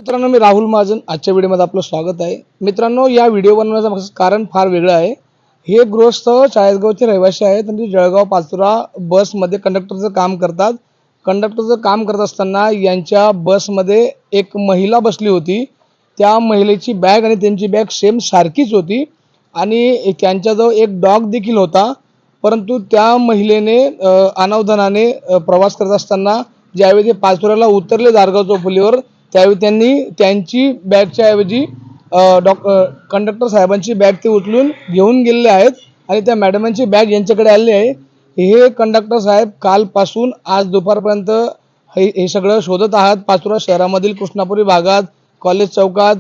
मित्रांनो, मी राहुल महाजन. आजच्या व्हिडिओमध्ये आपलं स्वागत आहे. मित्रांनो, या व्हिडिओ बनवण्याचं कारण फार वेगळं आहे. हे गृहस्थ चाळीसगावचे रहिवासी आहेत आणि जळगाव पाचोरा बसमध्ये कंडक्टरचं काम करतात. कंडक्टरचं काम करत असताना यांच्या बसमध्ये एक महिला बसली होती. त्या महिलेची बॅग आणि त्यांची बॅग सेम सारखीच होती आणि त्यांच्याजवळ एक डॉग देखील होता. परंतु त्या महिलेने अनावधानाने प्रवास करत असताना ज्यावेळी ते पाचोऱ्याला उतरले दारगाव चौफुलीवर, त्यावेळी त्यांनी त्यांची बॅगच्या ऐवजी कंडक्टर साहेबांची बॅग ते उचलून घेऊन गेलेले आहेत आणि त्या मॅडमांची बॅग यांच्याकडे आलेली आहे. हे कंडक्टर साहेब कालपासून आज दुपारपर्यंत हे सगळं शोधत आहात. पाचोरा शहरामधील कृष्णापुरी भागात, कॉलेज चौकात,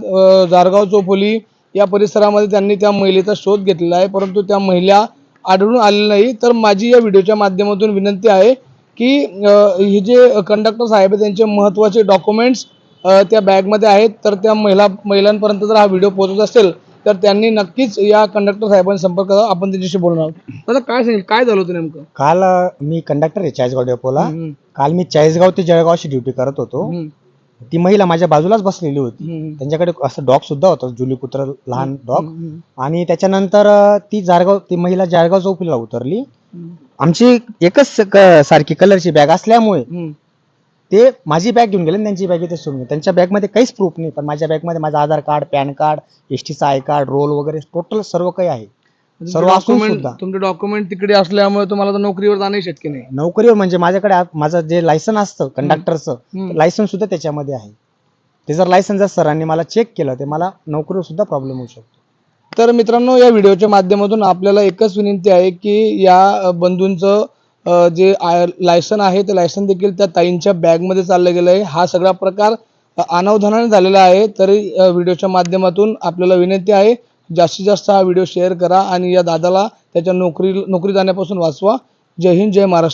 दारगाव चौफुली या परिसरामध्ये त्यांनी त्या महिलेचा शोध घेतलेला आहे, परंतु त्या महिला आढळून आलेल्या नाही. तर माझी या व्हिडिओच्या माध्यमातून विनंती आहे की हे जे कंडक्टर साहेब आहेत त्यांचे महत्त्वाचे डॉक्युमेंट्स त्या बॅगमध्ये आहेत. तर त्या महिलांपर्यंत जर हा व्हिडिओ पोहोचत असेल तर त्यांनी नक्कीच या कंडक्टर साहेबांनी संपर्क करावा. आपण त्यांच्याशी बोलणार आहोत. आता काय सांगेल, काय झालं होतं नेमकं? काल मी कंडक्टर आहे चाळीसगाव डेपोला. काल मी चाळीसगाव ते जळगाव अशी ड्युटी करत होतो. ती महिला माझ्या बाजूलाच बसलेली होती. त्यांच्याकडे असं डॉग सुद्धा होतं, जुली कुत्रा, लहान डॉग. आणि त्याच्यानंतर ती महिला जळगाव चौफुलीला उतरली. आमची एकच सारखी कलरची बॅग असल्यामुळे ते माझी बॅग घेऊन गेले आणि त्यांची बॅग इथे सोडून गेली. त्यांच्या बॅगमध्ये काहीच प्रूफ नाही, पण माझ्या बॅगमध्ये माझं आधार कार्ड, पॅन कार्ड, एसटीचा आय कार्ड, रोल वगैरे टोटल सर्व काही आहे. सर्व असून सुद्धा तुमचे डॉक्युमेंट तिकडे असल्यामुळे तुम्हाला तर नोकरीवर जाणं शक्य नाही. नोकरीवर म्हणजे माझ्याकडे माझं जे लायसन असतं कंडक्टरचं, लायसन सुद्धा त्याच्यामध्ये आहे. ते जर लायसन जर सरांनी मला चेक केलं ते मला नोकरीवर सुद्धा प्रॉब्लेम होऊ शकतो. तर मित्रांनो, या व्हिडिओच्या माध्यमातून आपल्याला एकच विनंती आहे की या बंधूंचं जे लायसन आहे ते लायसन देखील त्या ताईंच्या बॅगमध्ये चाललं गेलं आहे. हा सगळा प्रकार अनावधानाने झालेला आहे. तरी व्हिडिओच्या माध्यमातून आपल्याला विनंती आहे, जास्तीत जास्त हा व्हिडिओ शेअर करा आणि या दादाला त्याच्या नोकरी जाण्यापासून वाचवा. जय हिंद, जय महाराष्ट्र.